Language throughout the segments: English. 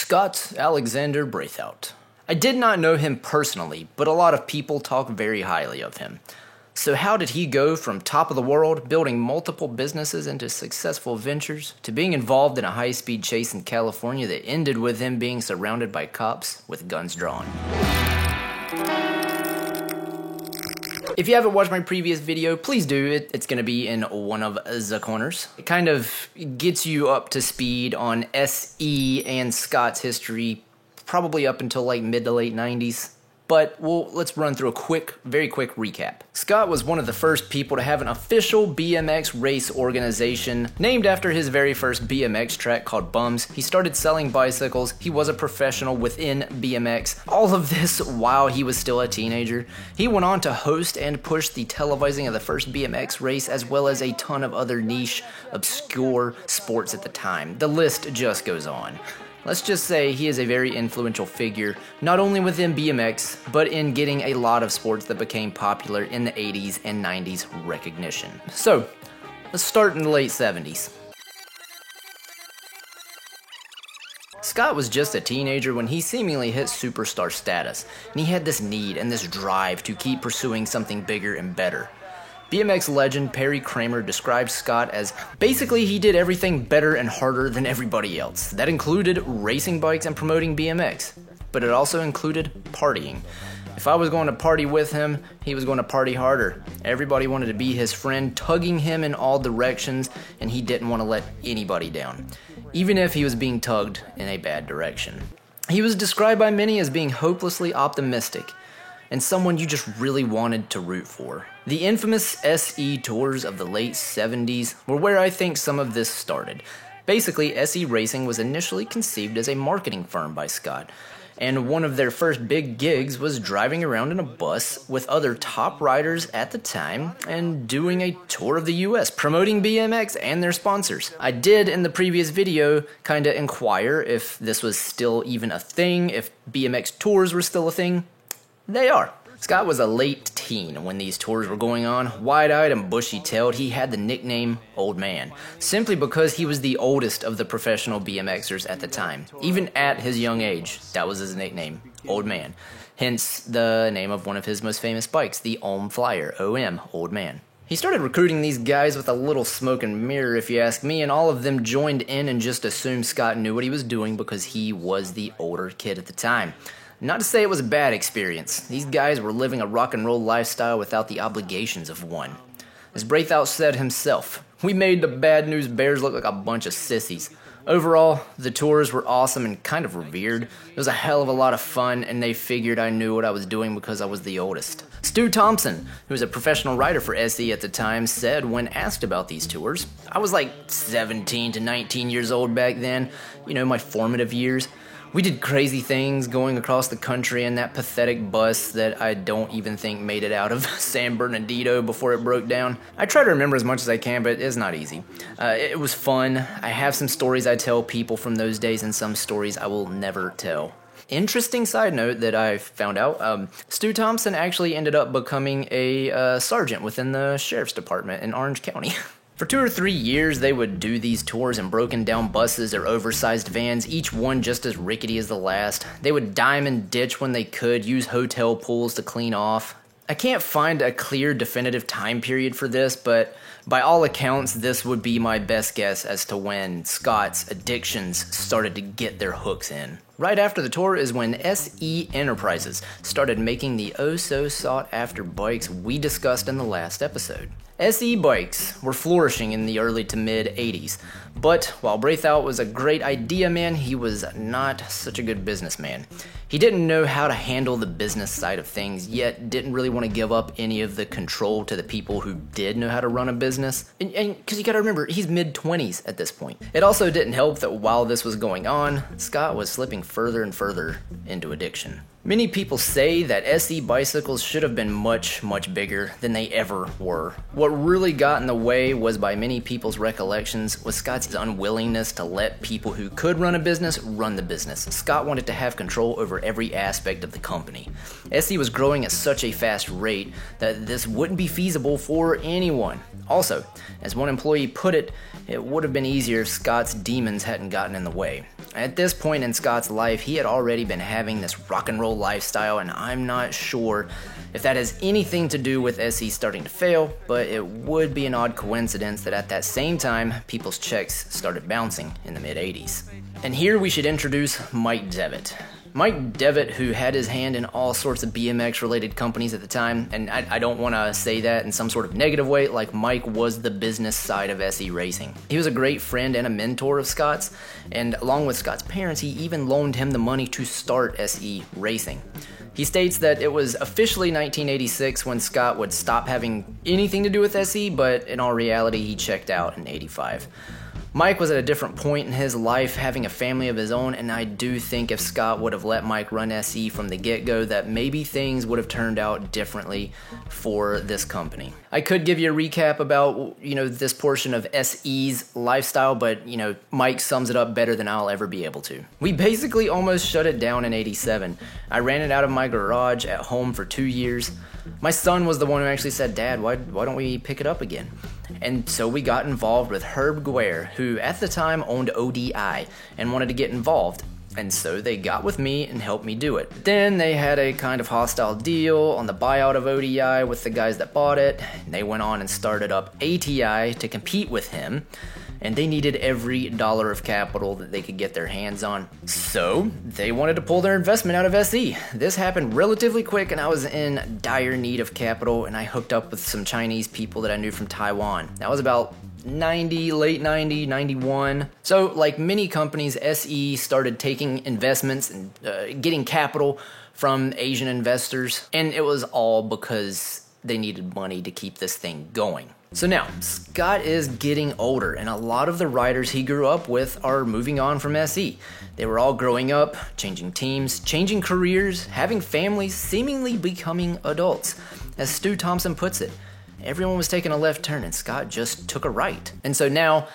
Scott Alexander Braithout. I did not know him personally, but a lot of people talk very highly of him. So how did he go from top of the world, building multiple businesses into successful ventures, to being involved in a high-speed chase in California that ended with him being surrounded by cops with guns drawn? If you haven't watched my previous video, please do. It's going to be in one of the corners. It kind of gets you up to speed on SE and Scott's history, probably up until like mid to late 90s. But let's run through a very quick recap. Scott was one of the first people to have an official BMX race organization named after his very first BMX track called Bums. He started selling bicycles. He was a professional within BMX. All of this while he was still a teenager. He went on to host and push the televising of the first BMX race, as well as a ton of other niche, obscure sports at the time. The list just goes on. Let's just say he is a very influential figure, not only within BMX, but in getting a lot of sports that became popular in the 80s and 90s recognition. So, let's start in the late 70s. Scott was just a teenager when he seemingly hit superstar status, and he had this need and this drive to keep pursuing something bigger and better. BMX legend Perry Kramer described Scott as basically he did everything better and harder than everybody else. That included racing bikes and promoting BMX, but it also included partying. If I was going to party with him, he was going to party harder. Everybody wanted to be his friend, tugging him in all directions, and he didn't want to let anybody down, even if he was being tugged in a bad direction. He was described by many as being hopelessly optimistic, and someone you just really wanted to root for. The infamous SE tours of the late 70s were where I think some of this started. Basically, SE Racing was initially conceived as a marketing firm by Scott, and one of their first big gigs was driving around in a bus with other top riders at the time and doing a tour of the US, promoting BMX and their sponsors. I did in the previous video kinda inquire if this was still even a thing, if BMX tours were still a thing. They are. Scott was a late teen when these tours were going on. Wide-eyed and bushy-tailed, he had the nickname Old Man, simply because he was the oldest of the professional BMXers at the time. Even at his young age, that was his nickname, Old Man. Hence the name of one of his most famous bikes, the Ohm Flyer, OM, Old Man. He started recruiting these guys with a little smoke and mirror, if you ask me, and all of them joined in and just assumed Scott knew what he was doing because he was the older kid at the time. Not to say it was a bad experience. These guys were living a rock and roll lifestyle without the obligations of one. As Braithout said himself, "We made the Bad News Bears look like a bunch of sissies." Overall, the tours were awesome and kind of revered. It was a hell of a lot of fun, and they figured I knew what I was doing because I was the oldest. Stu Thompson, who was a professional rider for SE at the time, said when asked about these tours, "I was like 17 to 19 years old back then, my formative years. We did crazy things going across the country in that pathetic bus that I don't even think made it out of San Bernardino before it broke down. I try to remember as much as I can, but it's not easy. It was fun. I have some stories I tell people from those days and some stories I will never tell." Interesting side note that I found out, Stu Thompson actually ended up becoming a sergeant within the sheriff's department in Orange County. For 2 or 3 years, they would do these tours in broken down buses or oversized vans, each one just as rickety as the last. They would diamond ditch when they could, use hotel pools to clean off. I can't find a clear, definitive time period for this, but by all accounts, this would be my best guess as to when Scott's addictions started to get their hooks in. Right after the tour is when SE Enterprises started making the oh-so-sought-after bikes we discussed in the last episode. SE bikes were flourishing in the early to mid-80s, but while Braithout was a great idea man, he was not such a good businessman. He didn't know how to handle the business side of things, yet didn't really want to give up any of the control to the people who did know how to run a business. And because you gotta remember, he's mid-20s at this point. It also didn't help that while this was going on, Scott was slipping further and further into addiction. Many people say that SE bicycles should have been much bigger than they ever were. What really got in the way was, by many people's recollections, was Scott's unwillingness to let people who could run a business run the business. Scott wanted to have control over every aspect of the company. SE was growing at such a fast rate that this wouldn't be feasible for anyone. Also, as one employee put it, it would have been easier if Scott's demons hadn't gotten in the way. At this point in Scott's life, he had already been having this rock and roll lifestyle, and I'm not sure if that has anything to do with SE starting to fail, but it would be an odd coincidence that at that same time, people's checks started bouncing in the mid-80s. And here we should introduce Mike Devitt. Mike Devitt, who had his hand in all sorts of BMX-related companies at the time, and I don't want to say that in some sort of negative way, like Mike was the business side of SE Racing. He was a great friend and a mentor of Scott's, and along with Scott's parents, he even loaned him the money to start SE Racing. He states that it was officially 1986 when Scott would stop having anything to do with SE, but in all reality, he checked out in '85. Mike was at a different point in his life, having a family of his own, and I do think if Scott would have let Mike run SE from the get-go, that maybe things would have turned out differently for this company. I could give you a recap about, this portion of SE's lifestyle, but, Mike sums it up better than I'll ever be able to. We basically almost shut it down in '87. I ran it out of my garage at home for 2 years. My son was the one who actually said, "Dad, why don't we pick it up again?" And so we got involved with Herb Guare, who at the time owned ODI and wanted to get involved. And so they got with me and helped me do it. Then they had a kind of hostile deal on the buyout of ODI with the guys that bought it. They went on and started up ATI to compete with him. And they needed every dollar of capital that they could get their hands on. So they wanted to pull their investment out of SE. This happened relatively quick, and I was in dire need of capital, and I hooked up with some Chinese people that I knew from Taiwan. That was about late 90, 91. So like many companies, SE started taking investments and getting capital from Asian investors, and it was all because they needed money to keep this thing going. So now, Scott is getting older, and a lot of the riders he grew up with are moving on from SE. They were all growing up, changing teams, changing careers, having families, seemingly becoming adults. As Stu Thompson puts it, everyone was taking a left turn and Scott just took a right. And so now,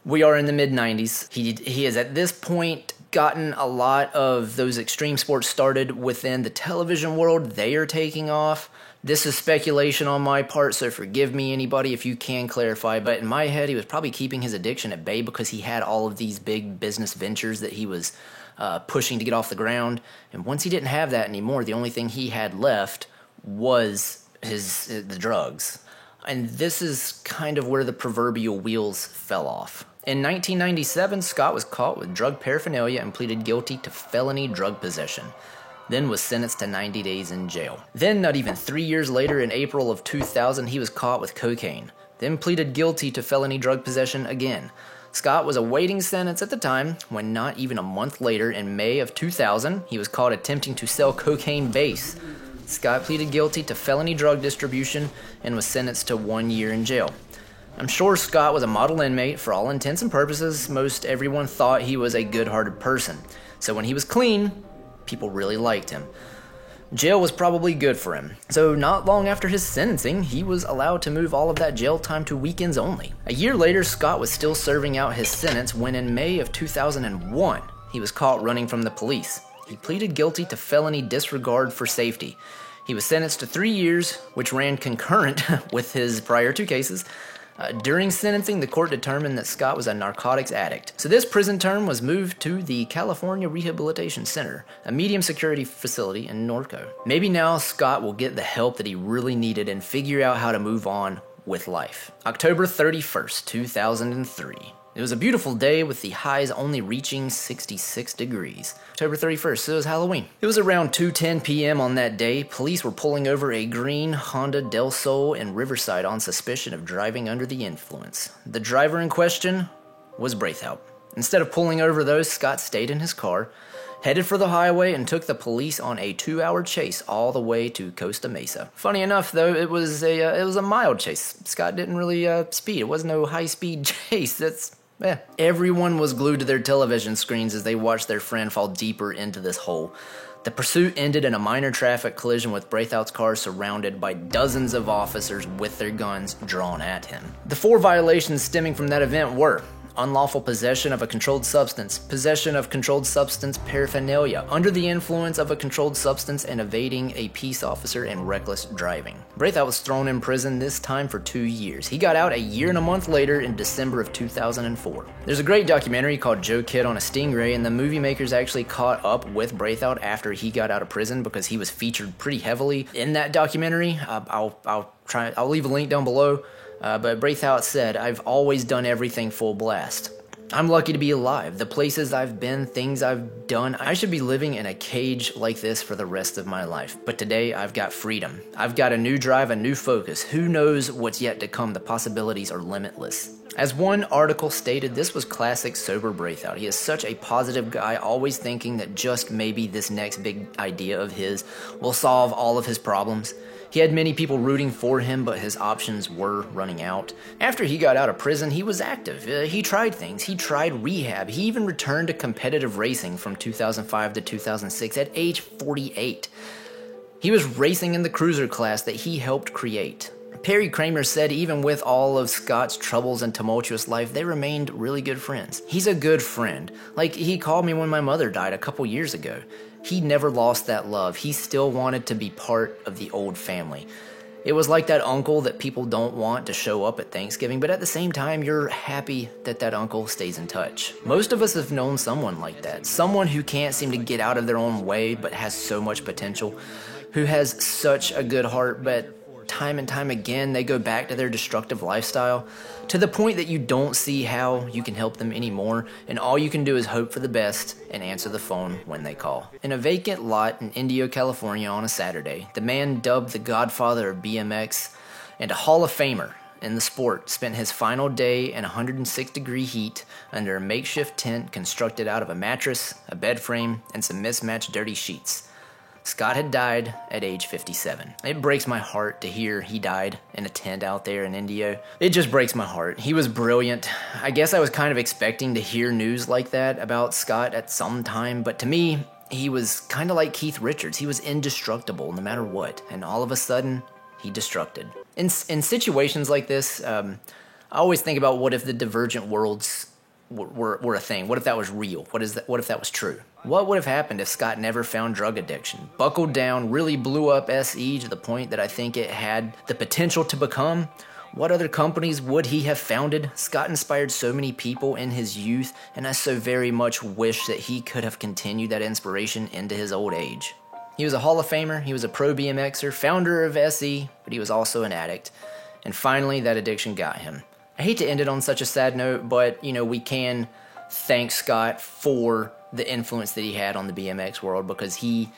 we are in the mid-90s. He has at this point gotten a lot of those extreme sports started within the television world. They are taking off. This is speculation on my part, so forgive me, anybody, if you can clarify, but in my head, he was probably keeping his addiction at bay because he had all of these big business ventures that he was pushing to get off the ground, and once he didn't have that anymore, the only thing he had left was the drugs. And this is kind of where the proverbial wheels fell off. In 1997, Scott was caught with drug paraphernalia and pleaded guilty to felony drug possession, then was sentenced to 90 days in jail. Then, not even 3 years later, in April of 2000, he was caught with cocaine, then pleaded guilty to felony drug possession again. Scott was awaiting sentence at the time, when not even a month later, in May of 2000, he was caught attempting to sell cocaine base. Scott pleaded guilty to felony drug distribution and was sentenced to 1 year in jail. I'm sure Scott was a model inmate for all intents and purposes. Most everyone thought he was a good-hearted person. So when he was clean, people really liked him. Jail was probably good for him. So not long after his sentencing, he was allowed to move all of that jail time to weekends only. A year later, Scott was still serving out his sentence when in May of 2001, he was caught running from the police. He pleaded guilty to felony disregard for safety. He was sentenced to 3 years, which ran concurrent with his prior 2 cases. During sentencing, the court determined that Scott was a narcotics addict. So this prison term was moved to the California Rehabilitation Center, a medium security facility in Norco. Maybe now Scott will get the help that he really needed and figure out how to move on with life. October 31st, 2003. It was a beautiful day with the highs only reaching 66 degrees. October 31st, so it was Halloween. It was around 2:10 p.m. on that day. Police were pulling over a green Honda Del Sol in Riverside on suspicion of driving under the influence. The driver in question was Braithwaite. Instead of pulling over those, Scott stayed in his car, headed for the highway, and took the police on a 2-hour chase all the way to Costa Mesa. Funny enough, though, it was a mild chase. Scott didn't really speed. It wasn't no high-speed chase. Everyone was glued to their television screens as they watched their friend fall deeper into this hole. The pursuit ended in a minor traffic collision with Braithout's car surrounded by dozens of officers with their guns drawn at him. The 4 violations stemming from that event were unlawful possession of a controlled substance, possession of controlled substance paraphernalia, under the influence of a controlled substance and evading a peace officer, and reckless driving. Braithout was thrown in prison, this time for 2 years. He got out a year and a month later in December of 2004. There's a great documentary called Joe Kidd on a Stingray, and the movie makers actually caught up with Braithout after he got out of prison because he was featured pretty heavily in that documentary. I'll leave a link down below. But Braithout said, "I've always done everything full blast. I'm lucky to be alive. The places I've been, things I've done, I should be living in a cage like this for the rest of my life. But today I've got freedom. I've got a new drive, a new focus. Who knows what's yet to come? The possibilities are limitless." As one article stated, this was classic sober Braithout. He is such a positive guy, always thinking that just maybe this next big idea of his will solve all of his problems. He had many people rooting for him, but his options were running out. After he got out of prison, he was active. He tried things. He tried rehab. He even returned to competitive racing from 2005 to 2006 at age 48. He was racing in the cruiser class that he helped create. Perry Kramer said even with all of Scott's troubles and tumultuous life, they remained really good friends. He's a good friend. Like, he called me when my mother died a couple years ago. He never lost that love. He still wanted to be part of the old family. It was like that uncle that people don't want to show up at Thanksgiving, but at the same time, you're happy that that uncle stays in touch. Most of us have known someone like that. Someone who can't seem to get out of their own way, but has so much potential. Who has such a good heart, but time and time again, they go back to their destructive lifestyle to the point that you don't see how you can help them anymore, and all you can do is hope for the best and answer the phone when they call. In a vacant lot in Indio, California on a Saturday, the man dubbed the Godfather of BMX and a Hall of Famer in the sport spent his final day in 106-degree heat under a makeshift tent constructed out of a mattress, a bed frame, and some mismatched dirty sheets. Scott had died at age 57. It breaks my heart to hear he died in a tent out there in Indio. It just breaks my heart. He was brilliant. I guess I was kind of expecting to hear news like that about Scott at some time, but to me, he was kind of like Keith Richards. He was indestructible no matter what, and all of a sudden, he destructed. In situations like this, I always think about what if the divergent worlds were a thing. What if that was real? What if that was true? What would have happened if Scott never found drug addiction, buckled down, really blew up SE to the point that I think it had the potential to become? What other companies would he have founded? Scott inspired so many people in his youth, and I so very much wish that he could have continued that inspiration into his old age. He was a Hall of Famer, he was a pro BMXer, founder of SE, but he was also an addict. And finally, that addiction got him. I hate to end it on such a sad note, but, we can thank Scott for the influence that he had on the BMX world, because he,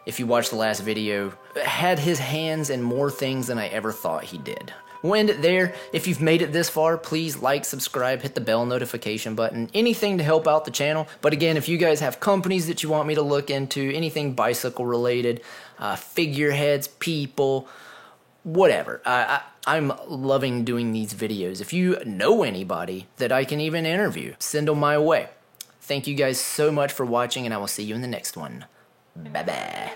if you watch the last video, had his hands in more things than I ever thought he did. We'll end it there. If you've made it this far, please like, subscribe, hit the bell notification button, anything to help out the channel. But again, if you guys have companies that you want me to look into, anything bicycle related, figureheads, people, whatever. I'm loving doing these videos. If you know anybody that I can even interview, send them my way. Thank you guys so much for watching, and I will see you in the next one. Bye-bye.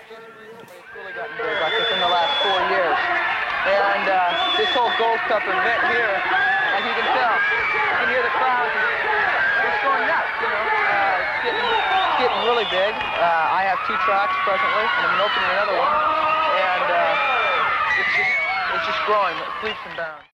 Really gotten big, like within the last 4 years. And this whole Gold Cup event here, as you can tell, you can hear the crowd just going nuts, It's getting really big. I have 2 tracks presently, and I'm opening another one. And it's just growing, leaps and bounds.